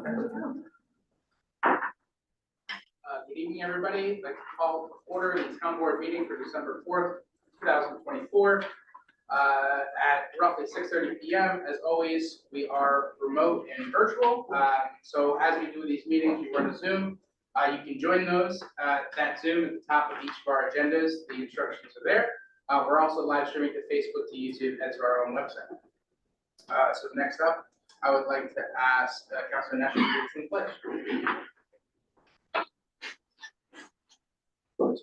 Good evening, everybody. I'd like to call to order the town board meeting for December 4th, 2024 at roughly 6:30 p.m. As always, we are remote and virtual. So as we do these meetings, we run a Zoom. You can join those. That Zoom at the top of each of our agendas. The instructions are there. We're also live streaming to Facebook, to YouTube, and to our own website. So next up, I would like to ask Councilor Nash to lead the pledge. To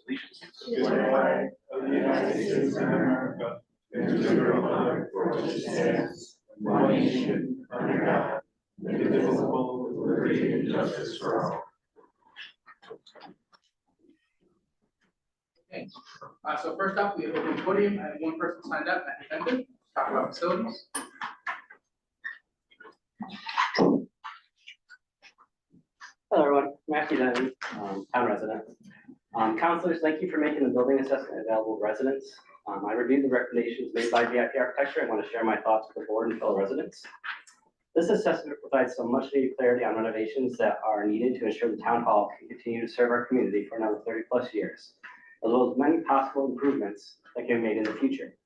the flag of the United States of America, and to the republic for which it stands, one nation, under God, indivisible, with liberty and justice for all. Okay. So first up, we have open podium. I have one person signed up, Matthew Benton, talk about facilities. Hello, everyone. Matthew Benton, town resident. Councilors, thank you for making the building assessment available to residents. I reviewed the recommendations made by VIP Architecture and want to share my thoughts with the board and fellow residents. This assessment provides some much needed clarity on renovations that are needed to ensure the town hall can continue to serve our community for another 30+ years, as well as many possible improvements that can be made in the future.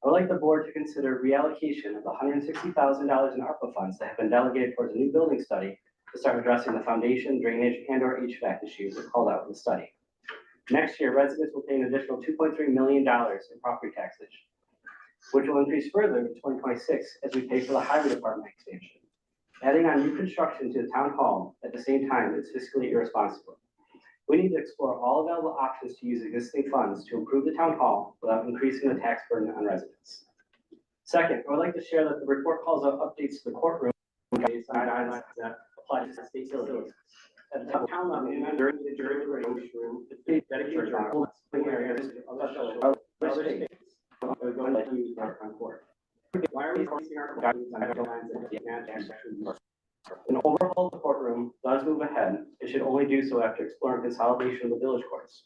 I would like the board to consider reallocation of the $160,000 in ARPA funds that have been delegated towards a new building study to start addressing the foundation, drainage, and/or HVAC issues that called out in the study. Next year, residents will pay an additional $2.3 million in property taxes, which will increase further in 2026 as we pay for the highway department expansion. Adding on new construction to the town hall at the same time is fiscally irresponsible. We need to explore all available options to use existing funds to improve the town hall without increasing the tax burden on residents. Second, I would like to share that the report calls out updates to the courtroom based on guidelines that apply to state facilities. At the town level, during the jury room, the dedicated areas of other states are going to use on court. Why are we focusing our guidelines on guidelines that the an overhaul of the courtroom does move ahead, it should only do so after exploring consolidation of the village courts.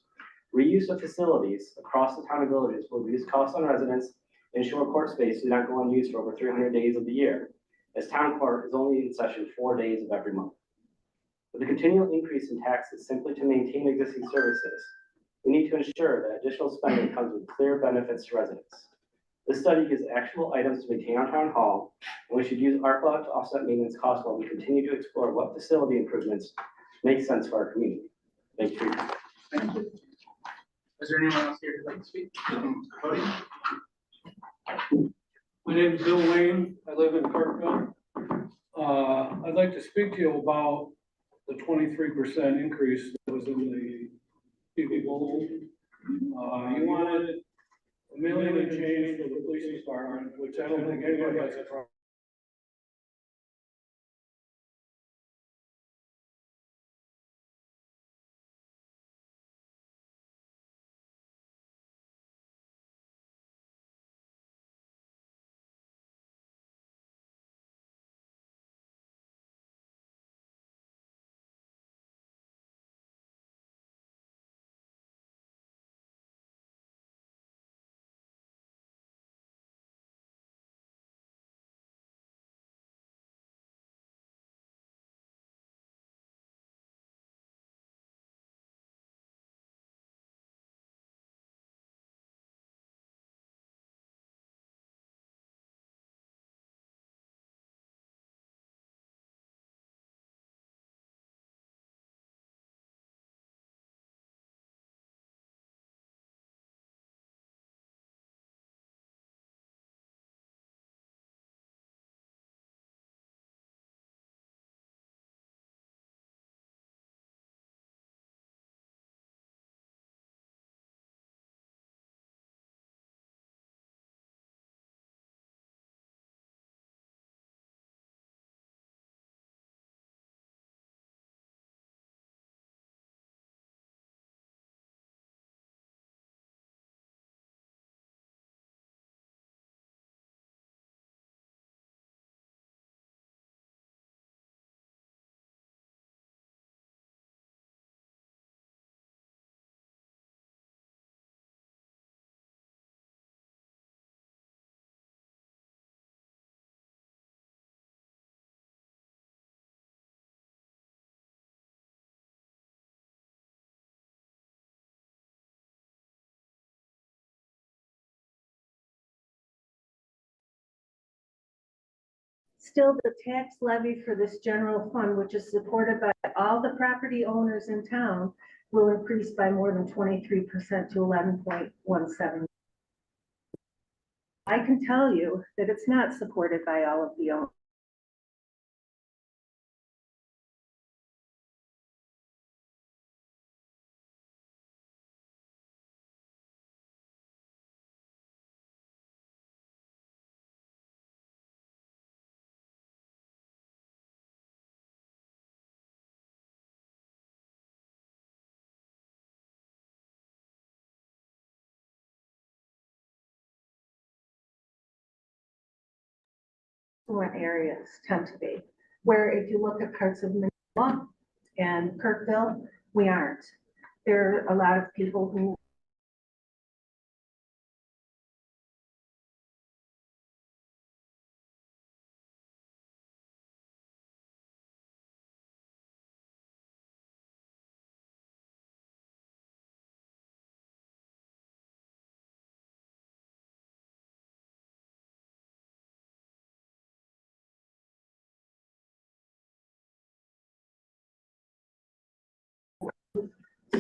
Reuse of facilities across the town and villages will reduce costs on residents and ensure court space do not go unused for over 300 days of the year, as town court is only in session 4 days of every month. With the continual increase in taxes simply to maintain existing services, we need to ensure that additional spending comes with clear benefits to residents. This study gives actionable items to maintain our town hall, and we should use ARPA to offset maintenance costs while we continue to explore what facility improvements make sense for our community. Thank you for your time. Thank you. Is there anyone else here who'd like to speak? My name is Bill Wayne. I live in Kirkville. I'd like to speak to you about the 23% increase that was in the people. You wanted $1 million and change for the police department, which I don't think anybody has a problem. Still, the tax levy for this general fund, which is supported by all the property owners in town, will increase by more than 23% to 11.17. I can tell you that it's not supported by all of the owners. Areas tend to be, where if you look at parts of Manila and Kirkville, we aren't. There are a lot of people who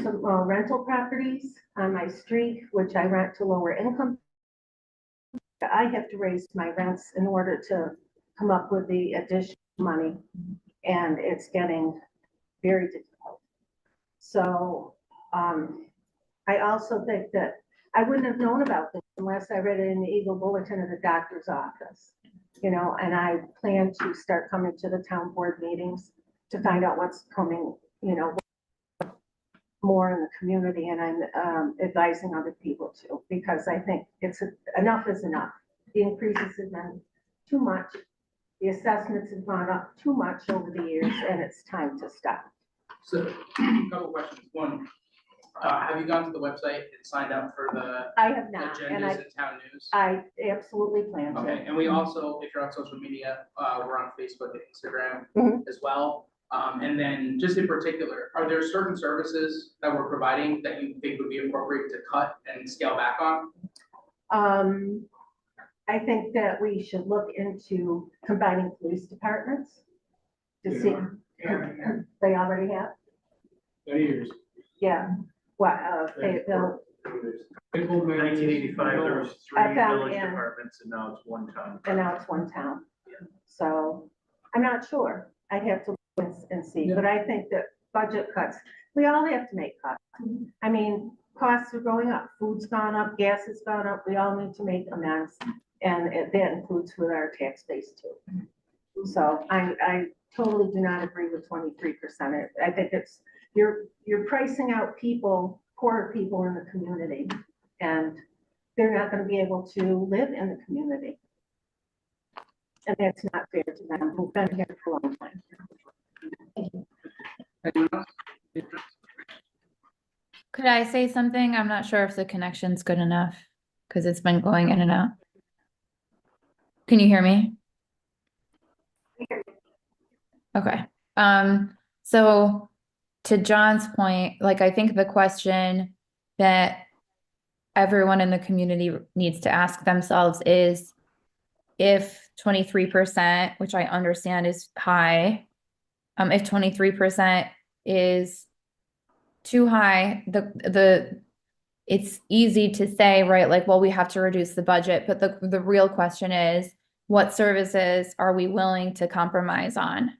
some rental properties on my street, which I rent to lower income. I have to raise my rents in order to come up with the additional money, and it's getting very difficult. So I also think that I wouldn't have known about this unless I read it in the Eagle Bulletin of the doctor's office, you know, and I plan to start coming to the town board meetings to find out what's coming, you know, more in the community, and I'm advising other people too, because I think enough is enough. The increases have been too much. The assessments have gone up too much over the years, and it's time to stop. So, a couple questions. One, have you gone to the website and signed up for the I have not, and agendas and town news? I absolutely plan to. Okay, and we also, if you're on social media, we're on Facebook and Instagram Mhm. as well. And then just in particular, are there certain services that we're providing that you think would be appropriate to cut and scale back on? I think that we should look into combining police departments to see. They already have? Many years. Yeah. Well, they'll, People may- 1985, there was three I found village in- departments, and now it's one town. and now it's one town. So I'm not sure. I'd have to look and see, but I think that budget cuts, we all have to make cuts. I mean, costs are going up, food's gone up, gas has gone up, we all need to make amends. And that includes with our tax base too. So I totally do not agree with 23%. I think it's, you're pricing out people, poorer people in the community, and they're not gonna be able to live in the community. And that's not fair to them, who've been here for a long time. Anyone else? Could I say something? I'm not sure if the connection's good enough because it's been going in and out. Can you hear me? Okay. So to John's point, like, I think the question that everyone in the community needs to ask themselves is if 23%, which I understand is high, if 23% is too high, it's easy to say, right? Like, well, we have to reduce the budget, but the real question is, what services are we willing to compromise on?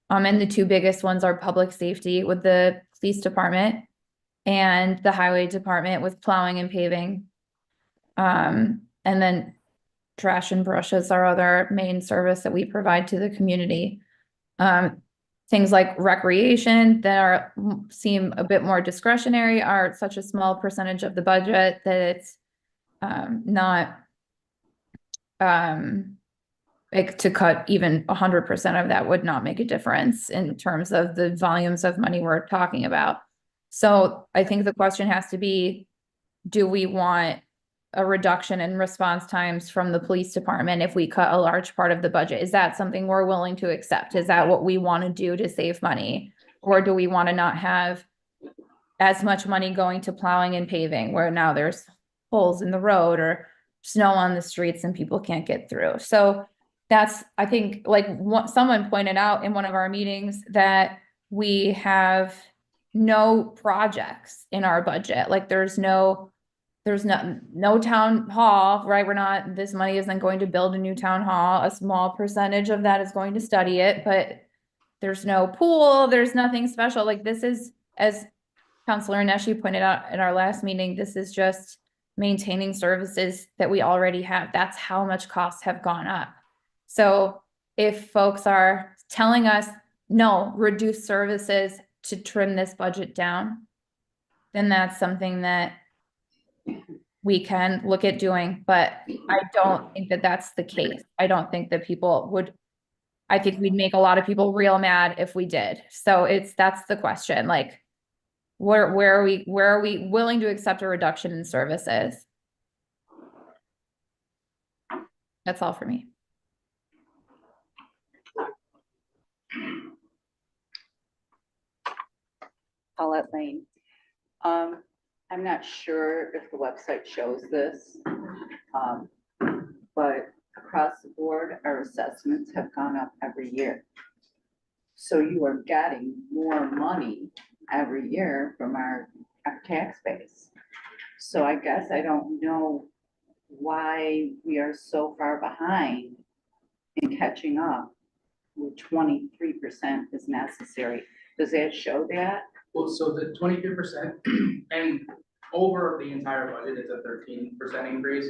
And the two biggest ones are public safety with the police department and the highway department with plowing and paving. And then trash and brush is our other main service that we provide to the community. Things like recreation that seem a bit more discretionary are such a small percentage of the budget that it's not like to cut even 100% of that would not make a difference in terms of the volumes of money we're talking about. So I think the question has to be, do we want a reduction in response times from the police department if we cut a large part of the budget? Is that something we're willing to accept? Is that what we want to do to save money? Or do we want to not have as much money going to plowing and paving where now there's holes in the road or snow on the streets and people can't get through? So that's, I think, like, what someone pointed out in one of our meetings that we have no projects in our budget, like there's no town hall, right? We're not, this money isn't going to build a new town hall. A small percentage of that is going to study it, but there's no pool, there's nothing special. Like this is, as Counselor Neshi pointed out in our last meeting, this is just maintaining services that we already have. That's how much costs have gone up. So if folks are telling us, no, reduce services to trim this budget down, then that's something that we can look at doing, but I don't think that that's the case. I don't think that people would, I think we'd make a lot of people real mad if we did. So that's the question, like, where are we willing to accept a reduction in services? That's all for me. Paulette Lane. I'm not sure if the website shows this, but across the board, our assessments have gone up every year. So you are getting more money every year from our tax base. So I guess I don't know why we are so far behind in catching up with 23% is necessary. Does that show that? Well, so the 23% and over the entire budget is a 13% increase,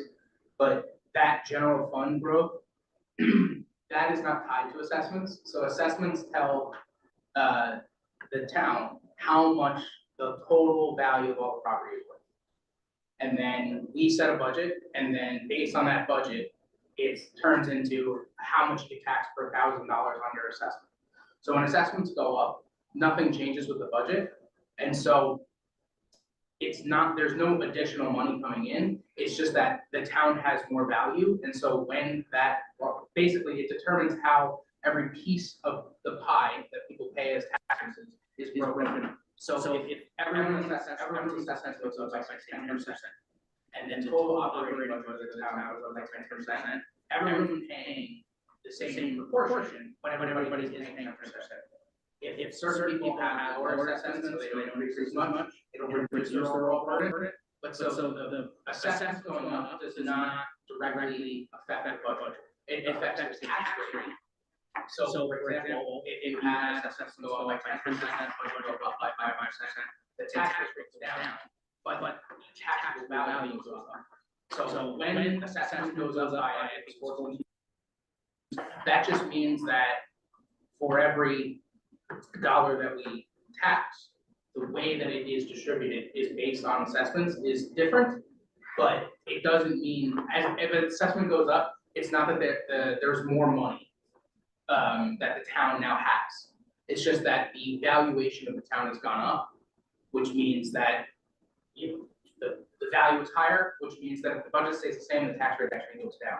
but that general fund growth, that is not tied to assessments. So assessments tell the town how much the total value of all the property is worth. And then we set a budget, and then based on that budget, it turns into how much you get taxed per $1,000 under assessment. So when assessments go up, nothing changes with the budget. And so it's not, there's no additional money coming in. It's just that the town has more value. And so when that, well, basically it determines how every piece of the pie that people pay as taxes is broken. So if everyone's assessment goes up by 10%, and then total operating budget of the town goes up by 10%, everyone's paying the same proportion, but everybody is paying 10%. If certain people have lower assessments, so they don't increase as much, it'll reduce their overall burden. But so the assessment going up does not directly affect the budget. It affects the tax rate. So for example, if you had assessments go up by 10%, budget go up by 5%, the tax rate goes down, but the taxable value goes up. So when assessment goes up by, that just means that for every dollar that we tax, the way that it is distributed is based on assessments is different, but it doesn't mean, if an assessment goes up, it's not that there's more money that the town now has. It's just that the valuation of the town has gone up, which means that the value is higher, which means that if the budget stays the same, the tax rate actually goes down.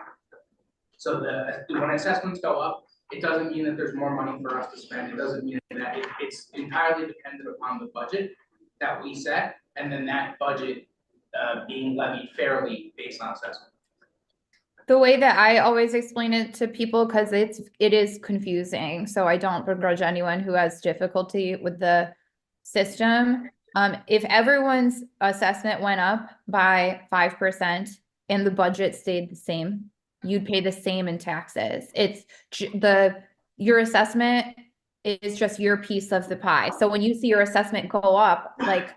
So when assessments go up, it doesn't mean that there's more money for us to spend. It doesn't mean that it's entirely dependent upon the budget that we set, and then that budget being levied fairly based on assessment. The way that I always explain it to people, because it is confusing, so I don't begrudge anyone who has difficulty with the system. If everyone's assessment went up by 5% and the budget stayed the same, you'd pay the same in taxes. It's your assessment is just your piece of the pie. So when you see your assessment go up like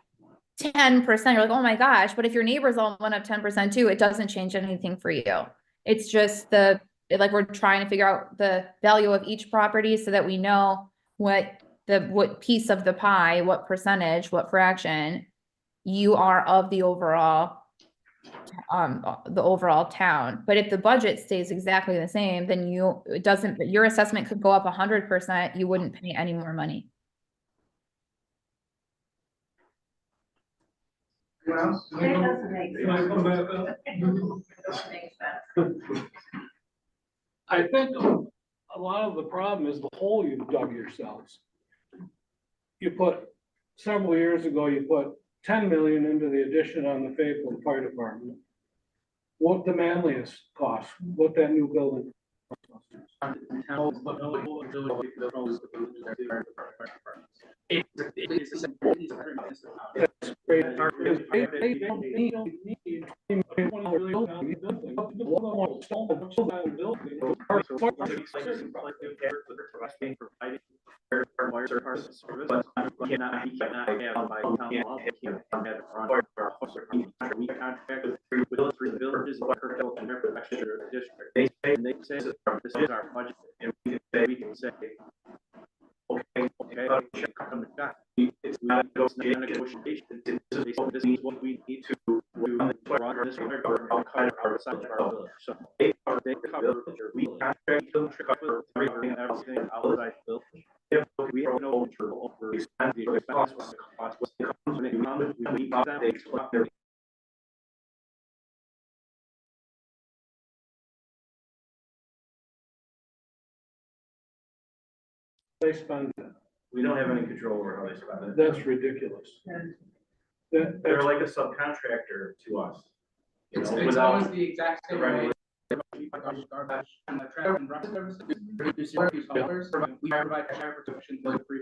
10%, you're like, oh my gosh, but if your neighbors all went up 10% too, it doesn't change anything for you. It's just like we're trying to figure out the value of each property so that we know what piece of the pie, what percentage, what fraction you are of the overall town. But if the budget stays exactly the same, then your assessment could go up 100%, you wouldn't pay any more money. Anyone else? That doesn't make Can I sense. come back up? Doesn't make sense. I think a lot of the problem is the hole you've dug yourselves. Several years ago, you put 10 million into the addition on the Fayetteville Fire Department. What the Manlius cost, what that new building cost. That's great. They don't need 20 million on the building. They want to build that building. We cannot have by town law, we can't have it run our officer. We contract with three villages, what her health and their protection or district. They say this is our budget, and we can say, okay, check on the shot. It's not a negotiation. This is what we need to do run this our side of our village. So they cover, we contract them to cover everything outside the village. We have no control over the expense, what's the cost, what's the cost, when it comes, we need that, they explain their. They spend, We don't have any control over how they spend it. that's ridiculous. They're like a subcontractor to us. You It's know, it's without almost the exact same way. Garbage and the trash and rubbish services, we provide fire protection to the free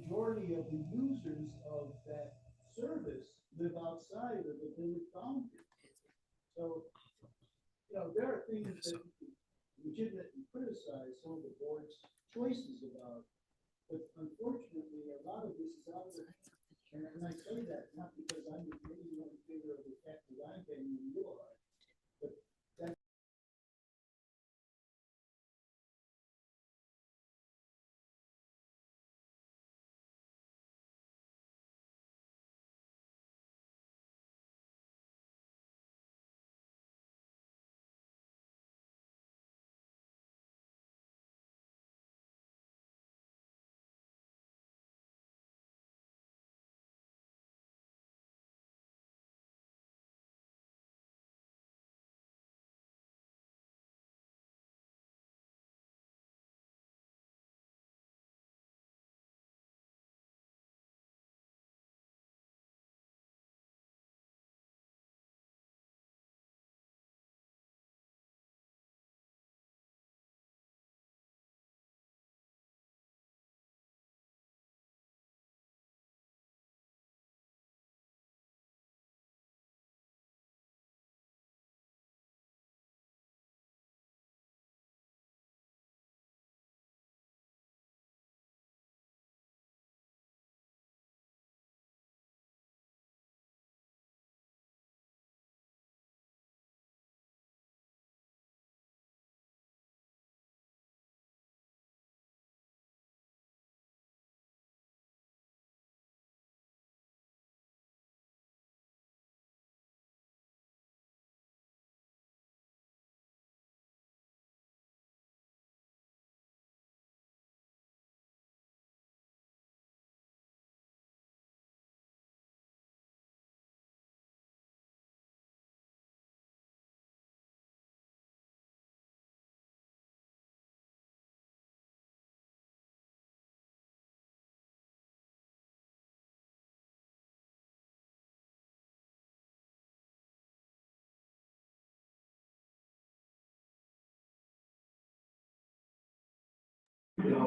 majority of the users of that service live outside of the village boundary. So, there are things that you can legitimately criticize some of the board's choices about. But unfortunately, a lot of this is out of, and I say that not because I'm maybe one in favor of the taxes I'm paying and you are, but that.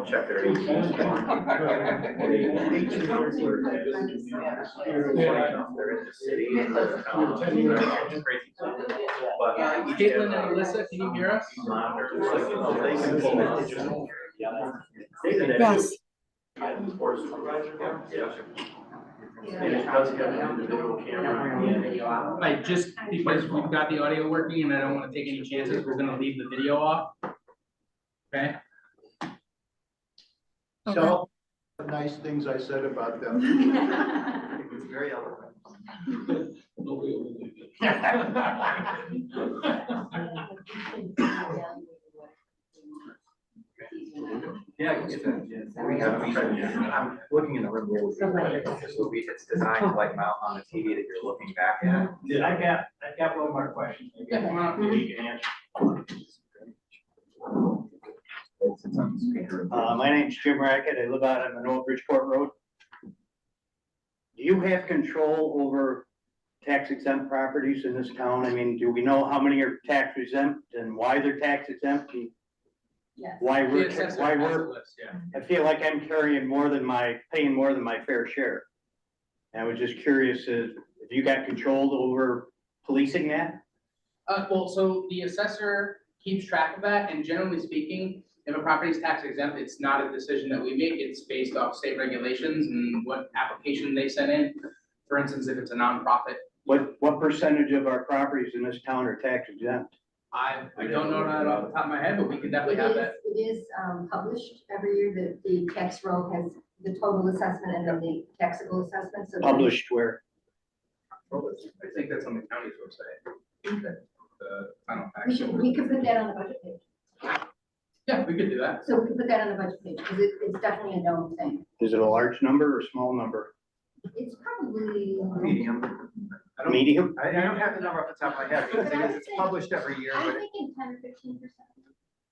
Check their. They're in the city. But Caitlin and Alyssa, can you hear us? Yes. Like, just because we've got the audio working and I don't want to take any chances, we're gonna leave the video off. Okay? So, nice things I said about them. It was very eloquent. Yeah, I can get that. We have, I'm looking in the room where it's designed to like mount on a TV that you're looking back at. Yeah, I got one more question. Yeah, come on. Maybe you can answer. My name's Jim Rackett. I live out on Old Bridgeport Road. Do you have control over tax exempt properties in this town? I mean, do we know how many are tax exempt and why they're tax exempt? Yes. Why The we're, assessor why has a we're, list, yeah. I feel like I'm carrying paying more than my fair share. And I was just curious if you got control over policing that? Well, so the assessor keeps track of that, and generally speaking, if a property is tax exempt, it's not a decision that we make, it's based off state regulations and what application they sent in. For instance, if it's a nonprofit. What percentage of our properties in this town are tax exempt? I don't know that off the top of my head, but we can definitely have that. It is published every year, the tax roll has the total assessment and then the taxable assessment. So Published where? I think that's on the county's website. The final tax. we could put that on the budget page. Yeah, we could do that. So we could put that on the budget page because it's definitely a known thing. Is it a large number or a small number? It's probably. Medium. Medium? I don't have the number off the top of my head because it's published every year, I'm but thinking 10 or 15%.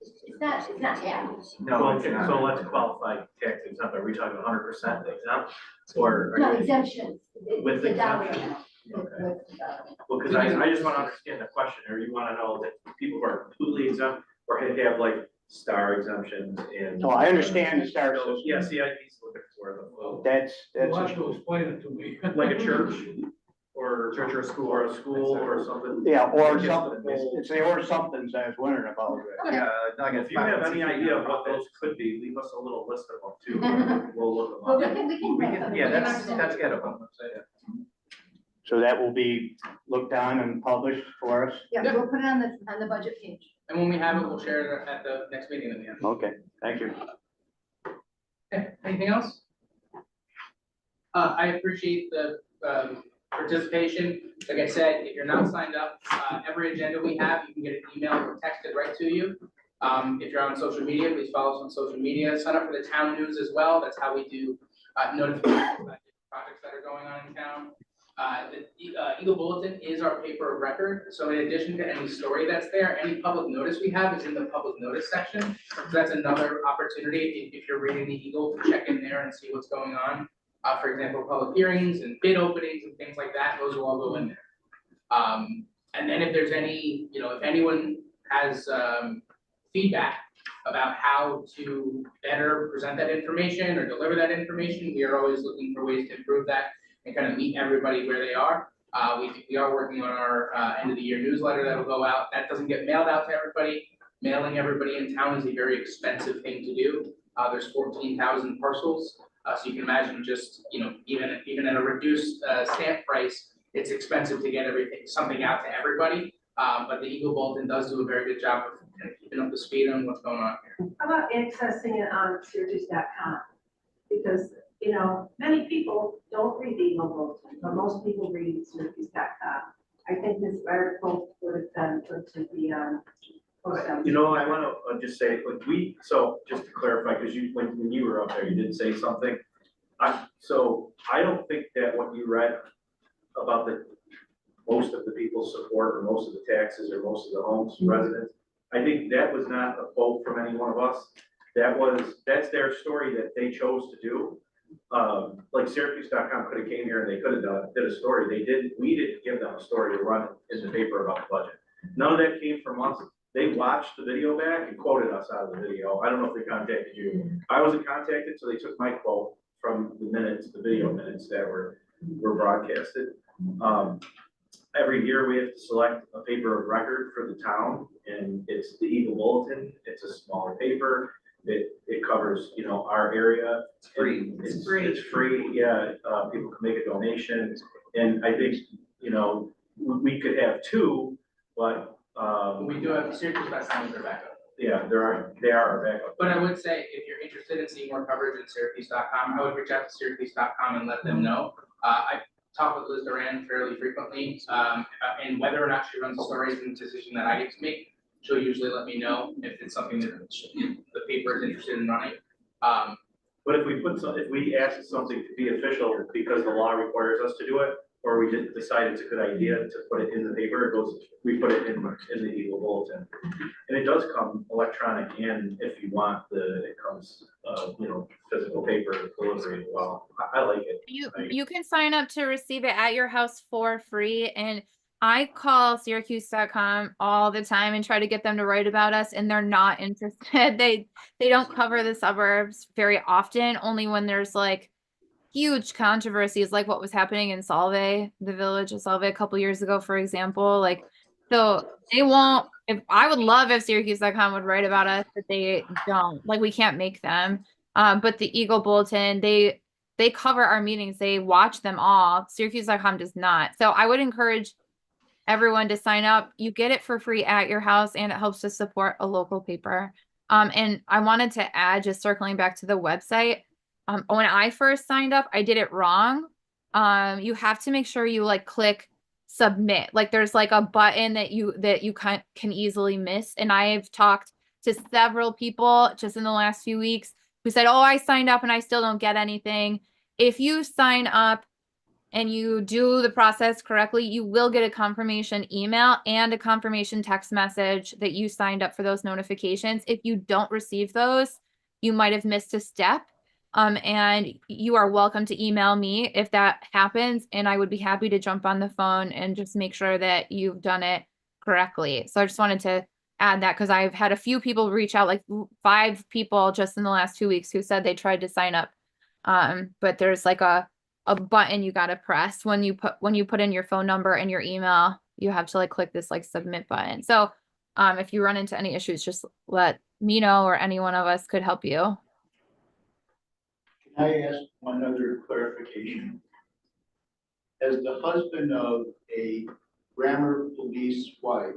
It's not half. no, it's Okay, not. so let's qualify tax exempt. Are we talking 100% exempt? Or No, exemptions. With The dollar exemption. amount. With the dollar. Well, because I just want to understand the question, or you want to know that people who are completely exempt or have like star exemptions and. No, I understand the star system. Yeah, CIP's looking for the full, That's, You'll have that's, to explain it to me. like a church or a school or something. yeah, or Like something, full- it's the or somethings I was wondering about. Yeah, like if you have any idea of what those could be, leave us a little list of them too. We'll look them Well, up. we can. We can, yeah, that's good. gettable. So that will be looked on and published for us? Yeah, we'll put it on the budget page. And when we have it, we'll share it at the next meeting at the end. Okay, thank you. Okay, anything else? I appreciate the, participation. Like I said, if you're not signed up, every agenda we have, you can get an email or texted right to you. If you're on social media, please follow us on social media. Sign up for the town news as well. That's how we do, notifications about projects that are going on in town. The Eagle Bulletin is our paper of record, so in addition to any story that's there, any public notice we have is in the public notice section. So that's another opportunity, if you're reading the Eagle, to check in there and see what's going on. For example, public hearings and bid openings and things like that, those will all go in there. And then if there's any, if anyone has feedback about how to better present that information or deliver that information, we are always looking for ways to improve that and kind of meet everybody where they are. We are working on our end of the year newsletter that'll go out. That doesn't get mailed out to everybody. Mailing everybody in town is a very expensive thing to do. There's 14,000 parcels. So you can imagine just, even at a reduced stamp price, it's expensive to get something out to everybody. But the Eagle Bulletin does do a very good job of kind of keeping up the speed on what's going on here. How about accessing it on Syracuse.com? Because, many people don't read the Eagle Bulletin, but most people read Syracuse.com. I think this article would have been good to be on. I want to just say, so just to clarify, because when you were up there, you did say something. I don't think that what you read about most of the people's support or most of the taxes or most of the homes residents, I think that was not a quote from any one of us. That's their story that they chose to do. Like Syracuse.com could have came here and they could have did a story. We didn't give them a story to run in the paper about the budget. None of that came from us. They watched the video back and quoted us out of the video. I don't know if they contacted you. I wasn't contacted, so they took my quote from the video minutes that were broadcasted. Every year we have to select a paper of record for the town, and it's the Eagle Bulletin. It's a smaller paper. It covers, our area. It's free. It's free, yeah. People can make a donation, and I think, we could have two, but. We do have Syracuse.com as our backup. Yeah, they are our backup. But I would say, if you're interested in seeing more coverage at Syracuse.com, I would reach out to Syracuse.com and let them know. I talk with Liz Duran fairly frequently, and whether or not she runs the stories is a decision that I get to make. She'll usually let me know if it's something that the paper is interested in running. But if we ask something to be official because the law requires us to do it, or we just decide it's a good idea to put it in the paper, we put it in the Eagle Bulletin. And it does come electronic, and if you want it comes, physical paper delivery as well. I like it. You can sign up to receive it at your house for free. And I call Syracuse.com all the time and try to get them to write about us, and they're not interested. They don't cover the suburbs very often, only when there's like huge controversies like what was happening in Solvay, the village of Solvay a couple years ago, for example. Like, so they won't, I would love if Syracuse.com would write about us, but they don't. Like, we can't make them. But the Eagle Bulletin, they cover our meetings. They watch them all. Syracuse.com does not. So I would encourage everyone to sign up. You get it for free at your house, and it helps to support a local paper. And I wanted to add, just circling back to the website, when I first signed up, I did it wrong. You have to make sure you click submit. Like, there's like a button that you can easily miss. And I've talked to several people just in the last few weeks who said, oh, I signed up and I still don't get anything. If you sign up and you do the process correctly, you will get a confirmation email and a confirmation text message that you signed up for those notifications. If you don't receive those, you might have missed a step. And you are welcome to email me if that happens, and I would be happy to jump on the phone and just make sure that you've done it correctly. So I just wanted to add that because I've had a few people reach out, like 5 people just in the last 2 weeks who said they tried to sign up. But there's like a button you gotta press when you put in your phone number and your email, you have to like click this like submit button. So if you run into any issues, just let me know or any one of us could help you. Can I ask one other clarification? As the husband of a grammar police wife,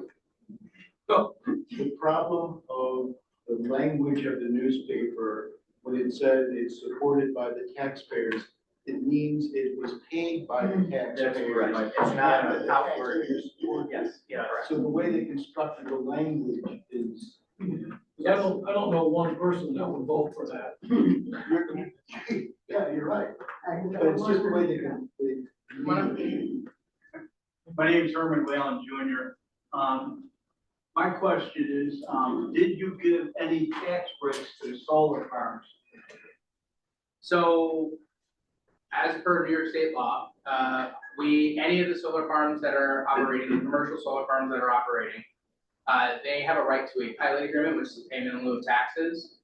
the problem of the language of the newspaper, when it said it's supported by the taxpayers, it means it was paid by the taxpayers. It's not an outward, Yes. yeah. So the way they constructed the language is. I don't know one person that would vote for that. Yeah, you're right. But it's just the way they can. My name is Herman Whalen Jr. My question is, did you give any tax breaks to the solar farms? So, as per New York State law, any of the solar farms that are operating, commercial solar farms that are operating, they have a right to a pilot agreement, which is payment in lieu of taxes.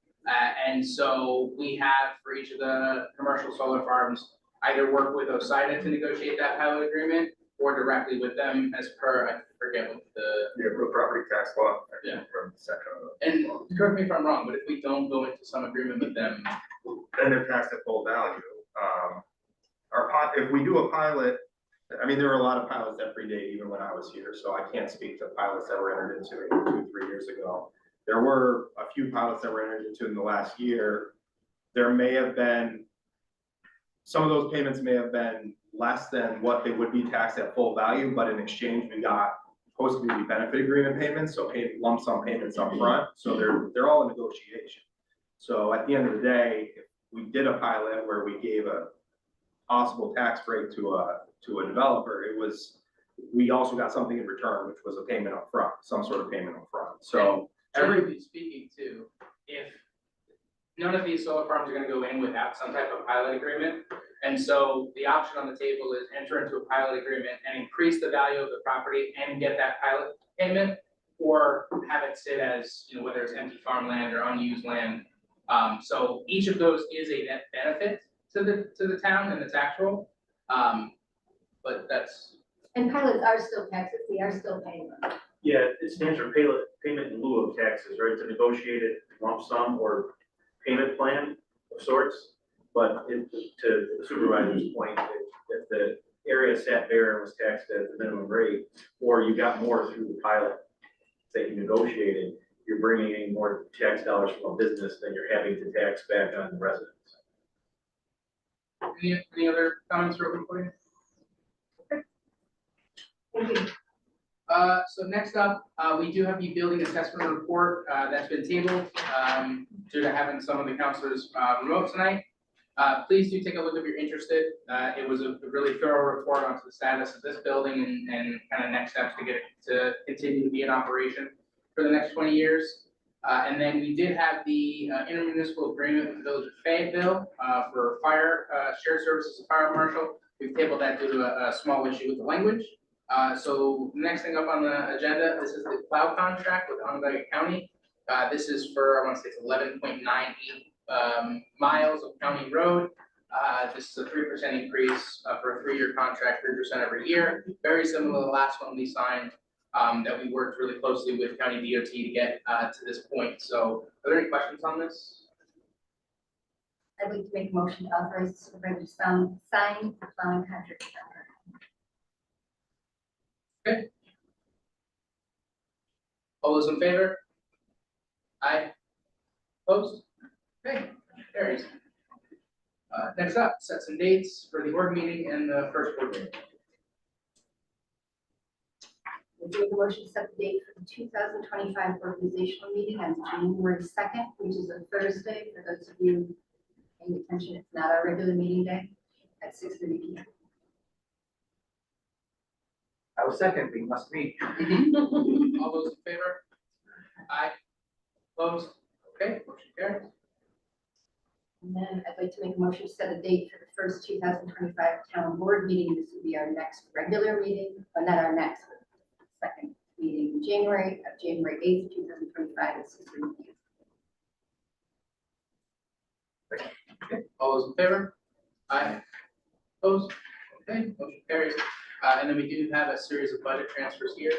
And so we have, for each of the commercial solar farms, either work with OSIDA to negotiate that pilot agreement or directly with them as per, I forget what real property tax law. Yeah. From the section of. and correct me if I'm wrong, but if we don't go into some agreement with them, Then they're taxed at full value. If we do a pilot, I mean, there were a lot of pilots that predate even when I was here, so I can't speak to pilots that were entered into maybe 2-3 years ago. There were a few pilots that were entered into in the last year. There may have been, some of those payments may have been less than what they would be taxed at full value, but in exchange, we got supposed to be benefit agreement payments, so paid lump sum payments up front. So they're all in negotiation. So at the end of the day, if we did a pilot where we gave a possible tax break to a developer, we also got something in return, which was a payment up front, some sort of payment up front. So generally speaking too, if none of these solar farms are gonna go in without some type of pilot agreement. And so the option on the table is enter into a pilot agreement and increase the value of the property and get that pilot payment, or have it sit as, whether it's empty farmland or unused land. So each of those is a net benefit to the town and the tax roll. But that's. And pilots are still taxes, we are still paying them. Yeah, it stands for payment in lieu of taxes, right? It's a negotiated lump sum or payment plan of sorts. But to the supervisor's point, if the area sat bare and was taxed at the minimum rate, or you got more through the pilot that you negotiated, you're bringing in more tax dollars from a business than you're having to tax back on the residents. Any other comments real quick for you? Thank you. So next up, we do have the building assessment report, that's been tabled, due to having some of the counselors, remote tonight. Please do take a look if you're interested. It was a really thorough report onto the status of this building and kind of next steps to get it to continue to be in operation for the next 20 years. And then we did have the intermunicipal agreement with the Village of Fayetteville for fire, shared services of fire marshal. We've tabled that due to a small issue with the language. So next thing up on the agenda, this is the plow contract with Onondaga County. This is for, I want to say it's 11.98 miles of county road. This is a 3% increase for a 3-year contract, 3% every year. Very similar to the last one we signed, that we worked really closely with County DOT to get to this point. So are there any questions on this? I'd like to make a motion to authorize the supervisor to sign the plowing contract. Okay. All those in favor? Aye. Opposed? Okay, carries. Next up, set some dates for the board meeting and the first board meeting. We'll make a motion to set the date for the 2025 organizational meeting on January 2nd, which is a Thursday. For those of you paying attention, it's not our regular meeting day at 6:30 p.m. I was second, we must meet. All those in favor? Aye. Opposed? Okay, motion carries. And then I'd like to make a motion to set a date for the first 2025 town board meeting. This will be our next regular meeting, but not our next, second meeting in January 8th, 2025 at 6:30 p.m. Okay, all those in favor? Aye. Opposed? Okay, motion carries. And then we do have a series of budget transfers here.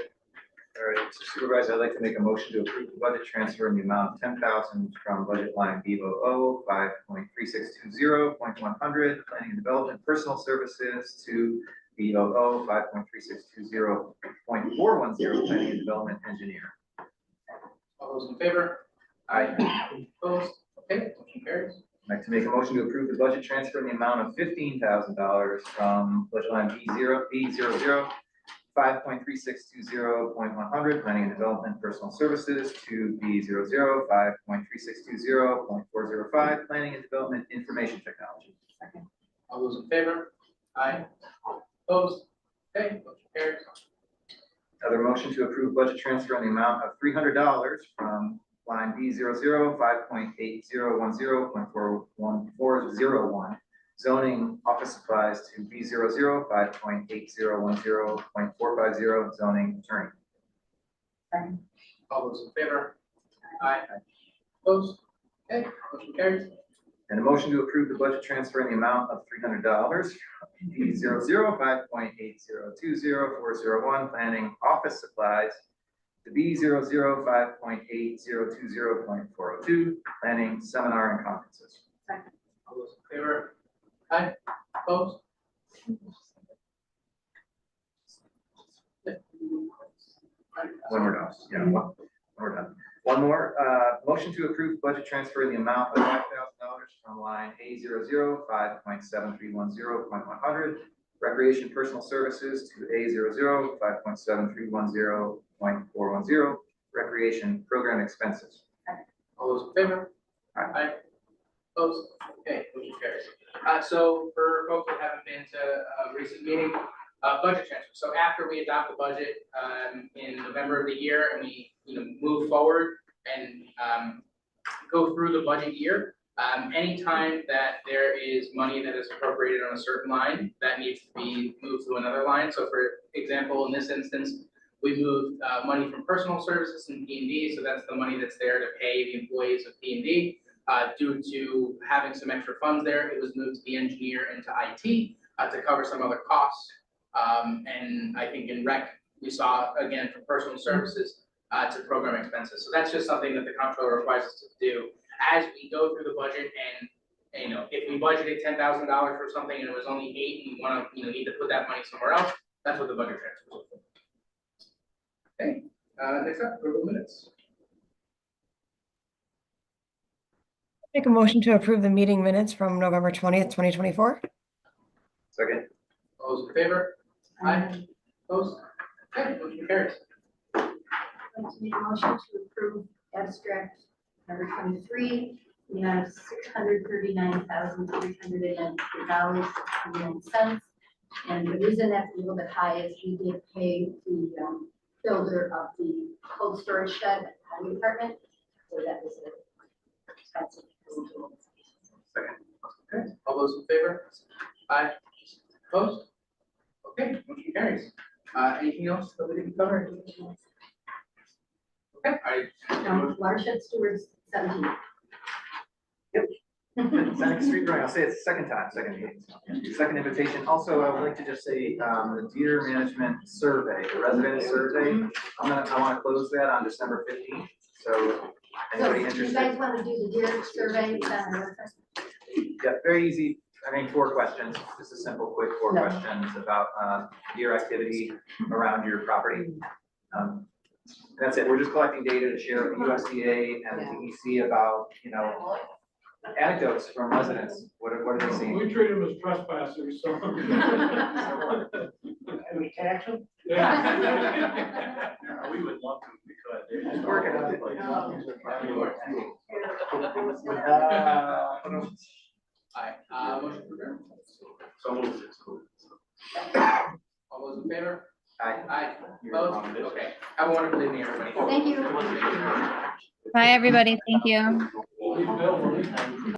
All right, Mr. Supervisor, I'd like to make a motion to approve the budget transfer in the amount of 10,000 from budget line BOO 5.3620.100, planning and development, personal services, to BOO 5.3620.410, planning and development engineer. All those in favor? Aye. Opposed? Okay, motion carries. I'd like to make a motion to approve the budget transfer in the amount of $15,000 from budget line B00 5.3620.100, planning and development, personal services, to B00 5.3620.405, planning and development, information technology. All those in favor? Aye. Opposed? Okay, motion carries. Another motion to approve budget transfer in the amount of $300 from line B00 5.8010.41401, zoning office supplies, to B00 5.8010.450, zoning attorney. All those in favor? Aye. Opposed? Okay, motion carries. And a motion to approve the budget transfer in the amount of $300 from B00 5.8020.401, planning office supplies, to B00 5.8020.402, planning seminar and conferences. All those in favor? Aye. Opposed? When we're done, yeah, when we're done. One more, motion to approve budget transfer in the amount of $5,000 from line A00 5.7310.100, recreation personal services, to A00 5.7310.410, recreation program expenses. All those in favor? Aye. Opposed? Okay, motion carries. So for folks that haven't been to a recent meeting, budget transfer. So after we adopt the budget in November of the year and we move forward and go through the budget year, anytime that there is money that is appropriated on a certain line, that needs to be moved to another line. So for example, in this instance, we moved money from personal services and P&D, so that's the money that's there to pay the employees of P&D. Due to having some extra funds there, it was moved to the engineer and to IT to cover some other costs. And I think in rec, we saw, again, from personal services to program expenses. So that's just something that the comptroller requires us to do as we go through the budget. And if we budgeted $10,000 for something and it was only $8,000 and we want to need to put that money somewhere else, that's what the budget transfer is for. Okay, next up, approval minutes. Make a motion to approve the meeting minutes from November 20th, 2024. Second. All those in favor? Aye. Opposed? Okay, motion carries. I'd like to make a motion to approve abstract number 23, the amount of $639,393.09. And the reason that's a little bit high is we did pay the builder of the cold storage shed at the highway department. So that was an expensive. Second. Okay, all those in favor? Aye. Opposed? Okay, motion carries. Anything else that we didn't cover? Okay, Watershed stewards 17. Seneca Street Growing, I'll say it the second time, second invitation. Also, I would like to just say, the deer management survey, the resident survey, I want to close that on December 15th. So So anybody you interested? guys want to do the deer survey? Yeah, very easy. I mean, 4 questions. Just a simple, quick 4 No. questions about deer activity around your property. That's it. We're just collecting data to share with the USDA and the DEC about, anecdotes from residents. What are they seeing? We treat them as trespassers, so. And we tax them? Yeah. We would love to, if we could. Just working on it. aye. Motion to adjourn. So moved. All those in favor? Aye. Aye. Opposed? Okay. Have a wonderful evening, everybody. Thank you. Bye, everybody. Thank you. Bill,